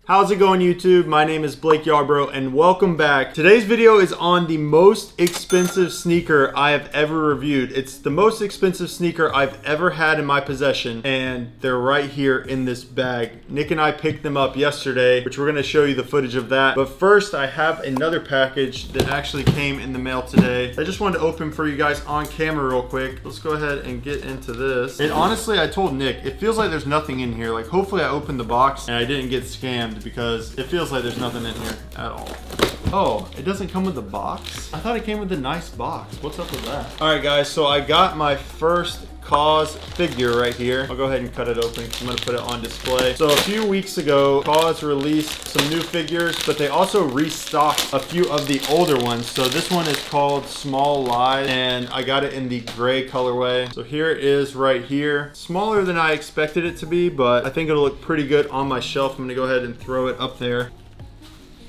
How's it going, YouTube? My name is Blake Yarbrough and welcome back. Today's video is on the most expensive sneaker I have ever reviewed. It's the most expensive sneaker I've ever had in my possession, and they're right here in this bag. Nick and I picked them up yesterday, which we're gonna show you the footage of that. But first, I have another package that actually came in the mail today. I just wanted to open for you guys on camera real quick. Let's go ahead and get into this. And honestly, I told Nick, it feels like there's nothing in here. Like, hopefully I opened the box and I didn't get scammed, because it feels like there's nothing in here at all. Oh, it doesn't come with the box? I thought it came with a nice box. What's up with that? All right, guys, so I got my first ClancyS figure right here. I'll go ahead and cut it open. I'm gonna put it on display. So a few weeks ago, ClancyS released some new figures, but they also restocked a few of the older ones. So this one is called Small Lies, and I got it in the gray colorway. So here it is right here. Smaller than I expected it to be, but I think it'll look pretty good on my shelf. I'm gonna go ahead and throw it up there.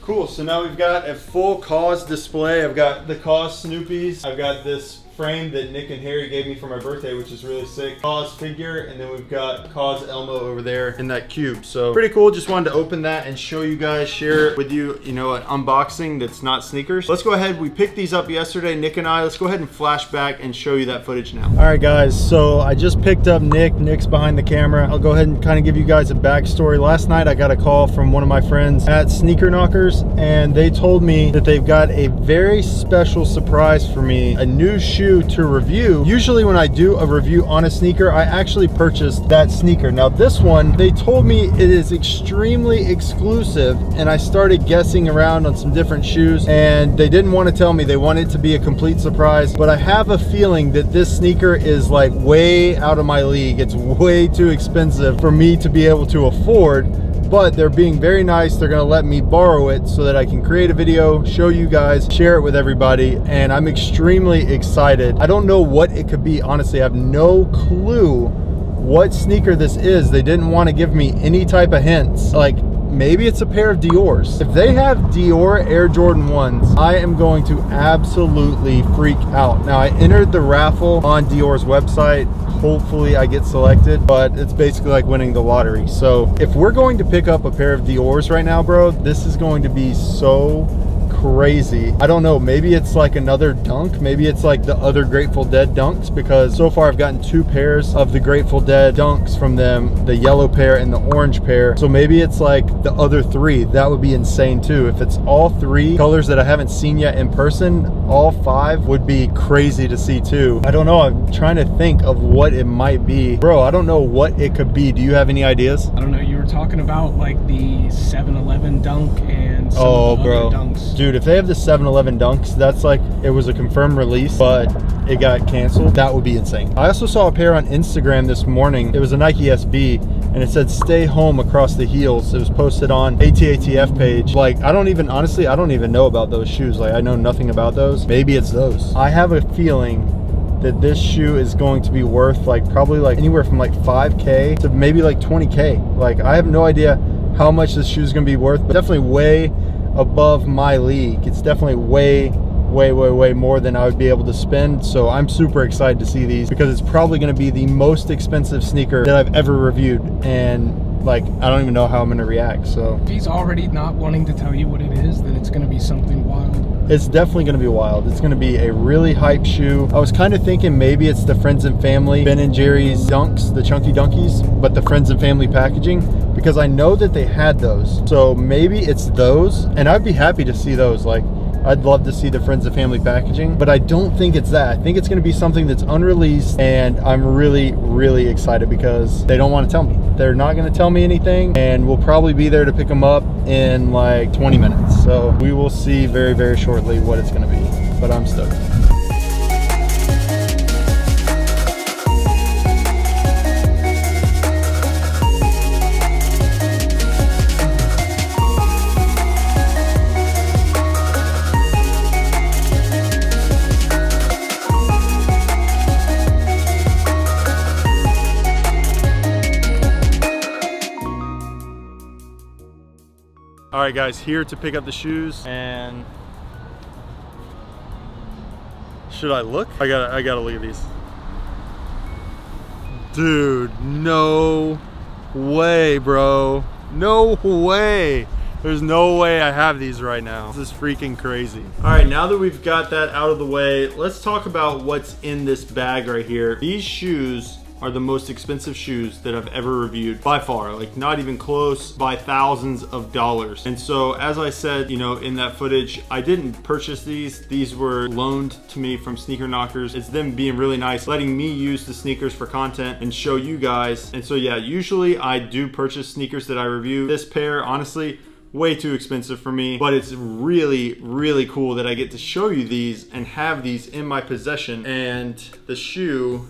Cool, so now we've got a full ClancyS display. I've got the ClancyS Snoopies. I've got this frame that Nick and Harry gave me for my birthday, which is really sick. ClancyS figure, and then we've got ClancyS Elmo over there in that cube. So pretty cool. Just wanted to open that and show you guys, share it with you, you know, an unboxing that's not sneakers. Let's go ahead. We picked these up yesterday, Nick and I. Let's go ahead and flash back and show you that footage now. All right, guys. So I just picked up Nick. Nick's behind the camera. I'll go ahead and kind of give you guys a backstory. Last night, I got a call from one of my friends at Sneaker Knockers, and they told me that they've got a very special surprise for me, a new shoe to review. Usually when I do a review on a sneaker, I actually purchased that sneaker. Now this one, they told me it is extremely exclusive, and I started guessing around on some different shoes, and they didn't want to tell me. They wanted it to be a complete surprise, but I have a feeling that this sneaker is like way out of my league. It's way too expensive for me to be able to afford. But they're being very nice. They're gonna let me borrow it so that I can create a video, show you guys, share it with everybody, and I'm extremely excited. I don't know what it could be, honestly. I have no clue what sneaker this is. They didn't want to give me any type of hints. Like, maybe it's a pair of Dior's. If they have Dior Air Jordan 1s, I am going to absolutely freak out. Now, I entered the raffle on Dior's website. Hopefully I get selected, but it's basically like winning the lottery. So if we're going to pick up a pair of Dior's right now, bro, this is going to be so crazy. I don't know, maybe it's like another dunk. Maybe it's like the other Grateful Dead dunks, because so far I've gotten 2 pairs of the Grateful Dead dunks from them, the yellow pair and the orange pair. So maybe it's like the other 3. That would be insane too. If it's all 3 colors that I haven't seen yet in person, all 5 would be crazy to see too. I don't know, I'm trying to think of what it might be. Bro, I don't know what it could be. Do you have any ideas? I don't know, you were talking about like the 7-Eleven dunk and some of the other dunks. Dude, if they have the 7-Eleven dunks, that's like, it was a confirmed release, but it got canceled. That would be insane. I also saw a pair on Instagram this morning. It was a Nike SB, and it said "Stay home across the heels." It was posted on ATATF page. Like, I don't even, honestly, I don't even know about those shoes. Like, I know nothing about those. Maybe it's those. I have a feeling that this shoe is going to be worth like probably like anywhere from like 5K to maybe like 20K. Like, I have no idea how much this shoe is going to be worth, but definitely way above my league. It's definitely way more than I would be able to spend. So I'm super excited to see these, because it's probably going to be the most expensive sneaker that I've ever reviewed, and like, I don't even know how I'm going to react. So if he's already not wanting to tell you what it is, then it's going to be something wild. It's definitely going to be wild. It's going to be a really hype shoe. I was kind of thinking maybe it's the Friends and Family Ben & Jerry's dunks, the Chunky Dunkies, but the Friends and Family packaging, because I know that they had those. So maybe it's those, and I'd be happy to see those. Like, I'd love to see the Friends and Family packaging, but I don't think it's that. I think it's going to be something that's unreleased, and I'm really excited because they don't want to tell me. They're not going to tell me anything, and we'll probably be there to pick them up in like 20 minutes. So we will see very shortly what it's going to be, but I'm stoked. All right, guys, here to pick up the shoes, and should I look? I gotta look at these. Dude, no way, bro. No way. There's no way I have these right now. This is freaking crazy. All right, now that we've got that out of the way, let's talk about what's in this bag right here. These shoes are the most expensive shoes that I've ever reviewed by far, like not even close, by thousands of dollars. And so as I said, you know, in that footage, I didn't purchase these. These were loaned to me from Sneaker Knockers. It's them being really nice, letting me use the sneakers for content and show you guys. And so yeah, usually I do purchase sneakers that I review. This pair, honestly, way too expensive for me, but it's really, really cool that I get to show you these and have these in my possession. And the shoe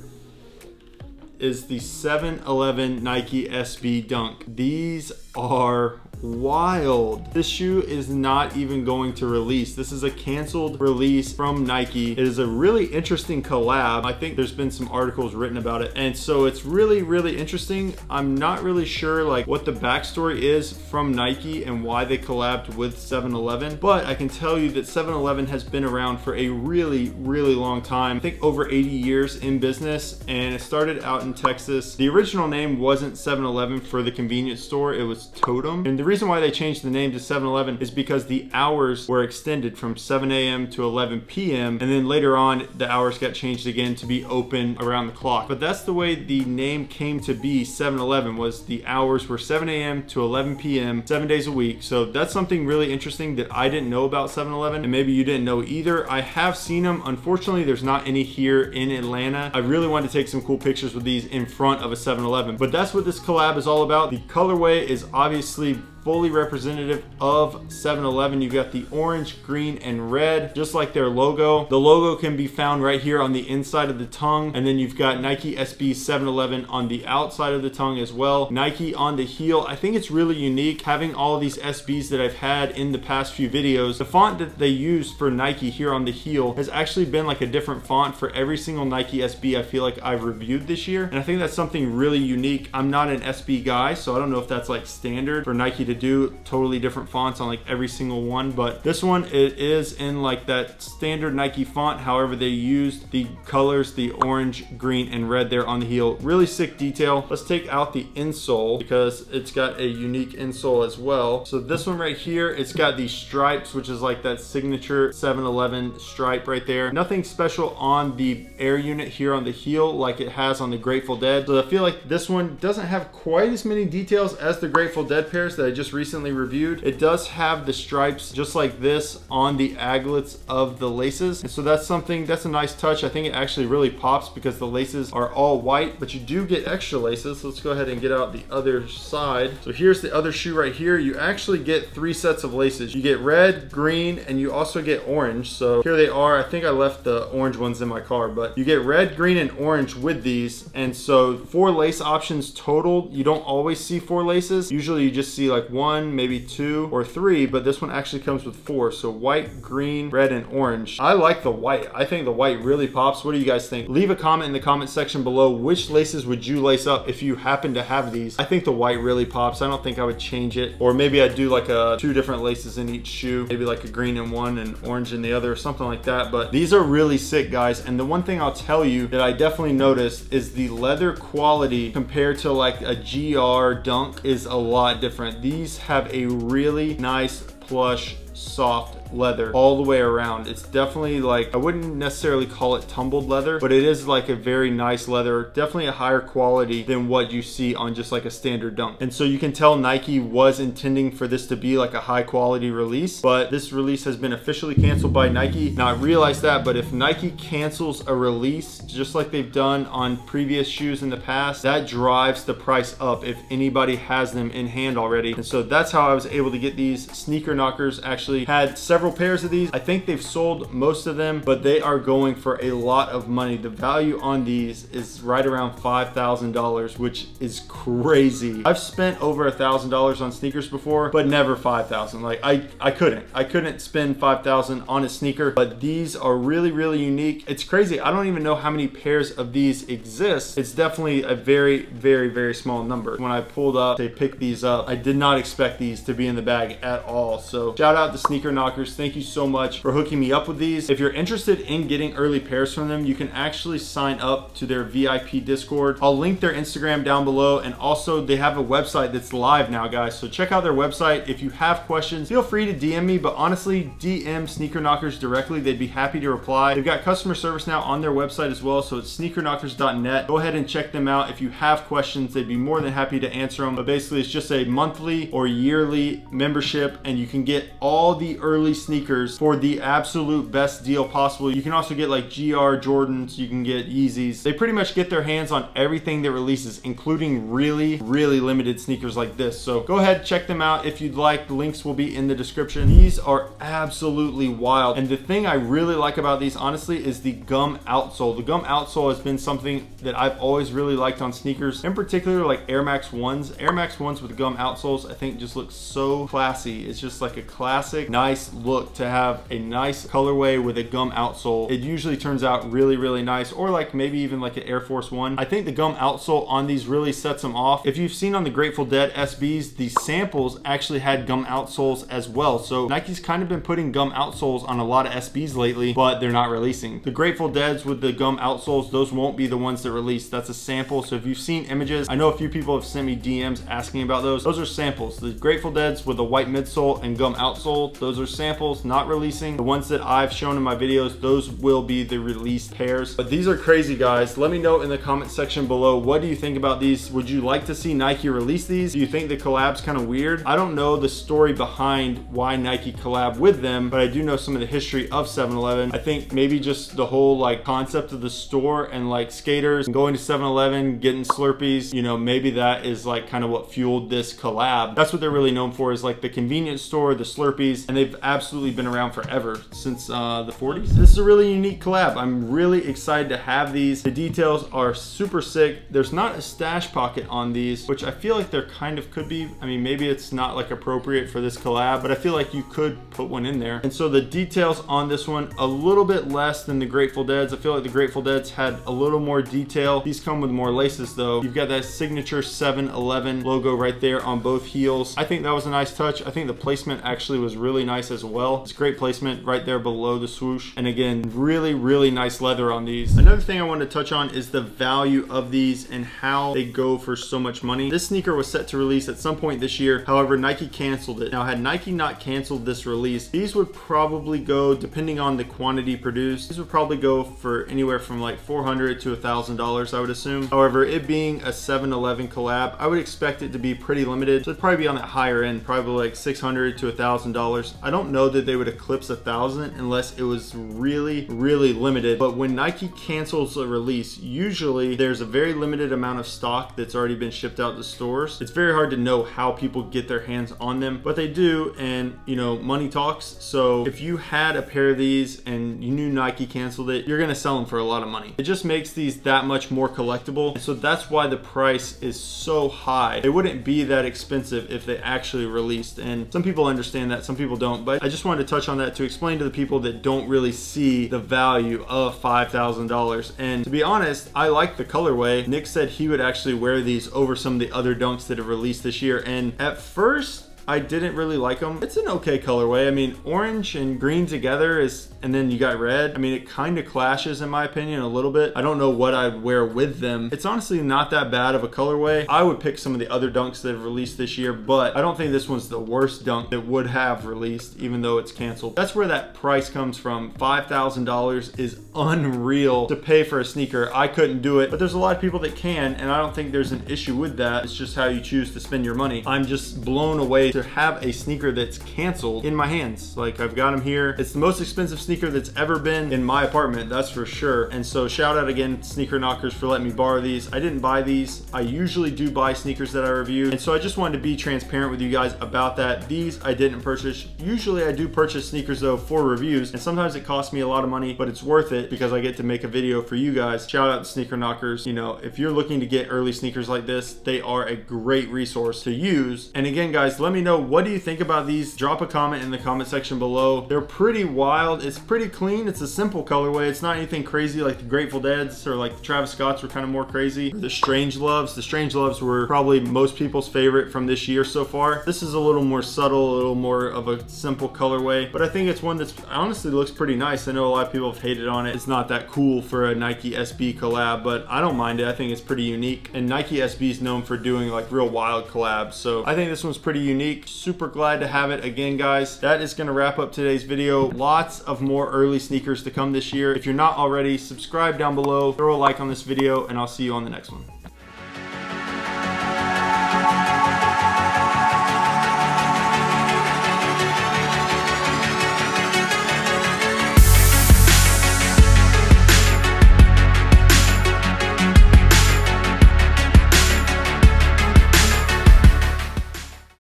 is the 711 Nike SB Dunk. These are wild. This shoe is not even going to release. This is a canceled release from Nike. It is a really interesting collab. I think there's been some articles written about it, and so it's really, really interesting. I'm not really sure like what the backstory is from Nike and why they collabed with 711, but I can tell you that 711 has been around for a really, really long time. I think over 80 years in business, and it started out in Texas. The original name wasn't 711 for the convenience store, it was Totem. And the reason why they changed the name to 711 is because the hours were extended from 7 a.m. to 11 p.m. and then later on the hours got changed again to be open around the clock. But that's the way the name came to be. 711 was the hours were 7 a.m. to 11 p.m. 7 days a week. So that's something really interesting that I didn't know about 711, and maybe you didn't know either. I have seen them. Unfortunately, there's not any here in Atlanta. I really wanted to take some cool pictures with these in front of a 711, but that's what this collab is all about. The colorway is obviously fully representative of 711. You've got the orange, green, and red, just like their logo. The logo can be found right here on the inside of the tongue, and then you've got Nike SB 711 on the outside of the tongue as well. Nike on the heel. I think it's really unique having all of these SBs that I've had in the past few videos. The font that they used for Nike here on the heel has actually been like a different font for every single Nike SB I feel like I've reviewed this year, and I think that's something really unique. I'm not an SB guy, so I don't know if that's like standard for Nike to do totally different fonts on like every single one, but this one, it is in like that standard Nike font. However, they used the colors, the orange, green, and red there on the heel. Really sick detail. Let's take out the insole because it's got a unique insole as well. So this one right here, it's got these stripes, which is like that signature 711 stripe right there. Nothing special on the air unit here on the heel like it has on the Grateful Dead. So I feel like this one doesn't have quite as many details as the Grateful Dead pairs that I just recently reviewed. It does have the stripes just like this on the aglets of the laces, and so that's something that's a nice touch. I think it actually really pops because the laces are all white, but you do get extra laces. Let's go ahead and get out the other side. So here's the other shoe right here. You actually get 3 sets of laces. You get red, green, and you also get orange. So here they are. I think I left the orange ones in my car, but you get red, green, and orange with these. And so 4 lace options total. You don't always see 4 laces. Usually you just see like 1, maybe 2 or 3, but this one actually comes with 4. So white, green, red, and orange. I like the white. I think the white really pops. What do you guys think? Leave a comment in the comment section below. Which laces would you lace up if you happen to have these? I think the white really pops. I don't think I would change it, or maybe I'd do like 2 different laces in each shoe, maybe like a green in one and orange in the other, or something like that. But these are really sick, guys. And the one thing I'll tell you that I definitely noticed is the leather quality compared to like a GR Dunk is a lot different. These have a really nice plush soft leather all the way around. It's definitely like, I wouldn't necessarily call it tumbled leather, but it is like a very nice leather, definitely a higher quality than what you see on just like a standard Dunk. And so you can tell Nike was intending for this to be like a high quality release, but this release has been officially canceled by Nike. Now I realize that, but if Nike cancels a release just like they've done on previous shoes in the past, that drives the price up if anybody has them in hand already. And so that's how I was able to get these. Sneaker Knockers actually had several pairs of these. I think they've sold most of them, but they are going for a lot of money. The value on these is right around $5,000, which is crazy. I've spent over $1,000 on sneakers before, but never 5,000. Like I couldn't spend 5,000 on a sneaker, but these are really, really unique. It's crazy. I don't even know how many pairs of these exist. It's definitely a very, very, very small number. When I pulled up to pick these up, I did not expect these to be in the bag at all. So shout out to Sneaker Knockers. Knockers, thank you so much for hooking me up with these. If you're interested in getting early pairs from them, you can actually sign up to their VIP Discord. I'll link their Instagram down below, and also they have a website that's live now, guys. So check out their website. If you have questions, feel free to DM me, but honestly, DM Sneaker Knockers directly. They'd be happy to reply. They've got customer service now on their website as well, so it's sneakerknockers.net. Go ahead and check them out. If you have questions, they'd be more than happy to answer them. But basically, it's just a monthly or yearly membership, and you can get all the early sneakers for the absolute best deal possible. You can also get like GR Jordans, you can get Yeezys. They pretty much get their hands on everything that releases, including really limited sneakers like this. So go ahead, check them out if you'd like. The links will be in the description. These are absolutely wild, and the thing I really like about these, honestly, is the gum outsole. The gum outsole has been something that I've always really liked on sneakers, in particular like Air Max 1s. Air Max 1s with gum outsoles, I think, just look so classy. It's just like a classic, nice look to have a nice colorway with a gum outsole. It usually turns out really nice, or like maybe even like an Air Force One. I think the gum outsole on these really sets them off. If you've seen on the Grateful Dead SBs, the samples actually had gum outsoles as well. So Nike's kind of been putting gum outsoles on a lot of SBs lately, but they're not releasing. The Grateful Deads with the gum outsoles, those won't be the ones that release. That's a sample. So if you've seen images, I know a few people have sent me DMs asking about those. Those are samples. The Grateful Deads with a white midsole and gum outsole, those are samples, not releasing. The ones that I've shown in my videos, those will be the released pairs. But these are crazy, guys. Let me know in the comment section below, what do you think about these? Would you like to see Nike release these? Do you think the collab's kind of weird? I don't know the story behind why Nike collab with them, but I do know some of the history of 7-Eleven. I think maybe just the whole like concept of the store and like skaters and going to 7-Eleven, getting Slurpees, you know, maybe that is like kind of what fueled this collab. That's what they're really known for, is like the convenience store, the Slurpees, and they've absolutely been around forever, since the 40s. This is a really unique collab. I'm really excited to have these. The details are super sick. There's not a stash pocket on these, which I feel like there kind of could be. I mean, maybe it's not like appropriate for this collab, but I feel like you could put one in there. And so the details on this one, a little bit less than the Grateful Deads. I feel like the Grateful Deads had a little more detail. These come with more laces though. You've got that signature 7-Eleven logo right there on both heels. I think that was a nice touch. I think the placement actually was really nice as well. It's great placement right there below the swoosh. And again, really nice leather on these. Another thing I wanted to touch on is the value of these and how they go for so much money. This sneaker was set to release at some point this year. However, Nike canceled it. Now, had Nike not canceled this release, these would probably go, depending on the quantity produced, these would probably go for anywhere from like $400 to $1,000, I would assume. However, it being a 7-Eleven collab, I would expect it to be pretty limited. So it'd probably be on that higher end, probably like $600 to $1,000. I don't know that they would eclipse 1,000 unless it was really limited. But when Nike cancels a release, usually there's a very limited amount of stock that's already been shipped out to stores. It's very hard to know how people get their hands on them, but they do, and you know, money talks. So if you had a pair of these and you knew Nike canceled it, you're gonna sell them for a lot of money. It just makes these that much more collectible, and so that's why the price is so high. It wouldn't be that expensive if they actually released, and some people understand that, some people don't, but I just wanted to touch on that to explain to the people that don't really see the value of $5,000. And to be honest, I like the colorway. Nick said he would actually wear these over some of the other dunks that have released this year, and at first I didn't really like them. It's an okay colorway. I mean, orange and green together is, and then you got red. I mean, it kind of clashes in my opinion a little bit. I don't know what I'd wear with them. It's honestly not that bad of a colorway. I would pick some of the other dunks that have released this year, but I don't think this one's the worst dunk that would have released, even though it's canceled. That's where that price comes from. $5,000 is unreal to pay for a sneaker. I couldn't do it, but there's a lot of people that can, and I don't think there's an issue with that. It's just how you choose to spend your money. I'm just blown away to have a sneaker that's canceled in my hands. Like, I've got them here. It's the most expensive sneaker that's ever been in my apartment, that's for sure. And so shout out again, Sneaker Knockers, for letting me borrow these. I didn't buy these. I usually do buy sneakers that I review, and so I just wanted to be transparent with you guys about that. These I didn't purchase. Usually I do purchase sneakers though for reviews, and sometimes it costs me a lot of money, but it's worth it because I get to make a video for you guys. Shout out to Sneaker Knockers. You know, if you're looking to get early sneakers like this, they are a great resource to use. And again, guys, let me know, what do you think about these? Drop a comment in the comment section below. They're pretty wild. It's pretty clean. It's a simple colorway. It's not anything crazy like the Grateful Dead's or like the Travis Scott's were kind of more crazy. Or the Strange Loves. The Strange Loves were probably most people's favorite from this year so far. This is a little more subtle, a little more of a simple colorway, but I think it's one that's honestly looks pretty nice. I know a lot of people have hated on it. It's not that cool for a Nike SB collab, but I don't mind it. I think it's pretty unique, and Nike SB is known for doing like real wild collabs, so I think this one's pretty unique. Super glad to have it. Again, guys, that is going to wrap up today's video. Lots of more early sneakers to come this year. If you're not already, subscribe down below, throw a like on this video, and I'll see you on the next one.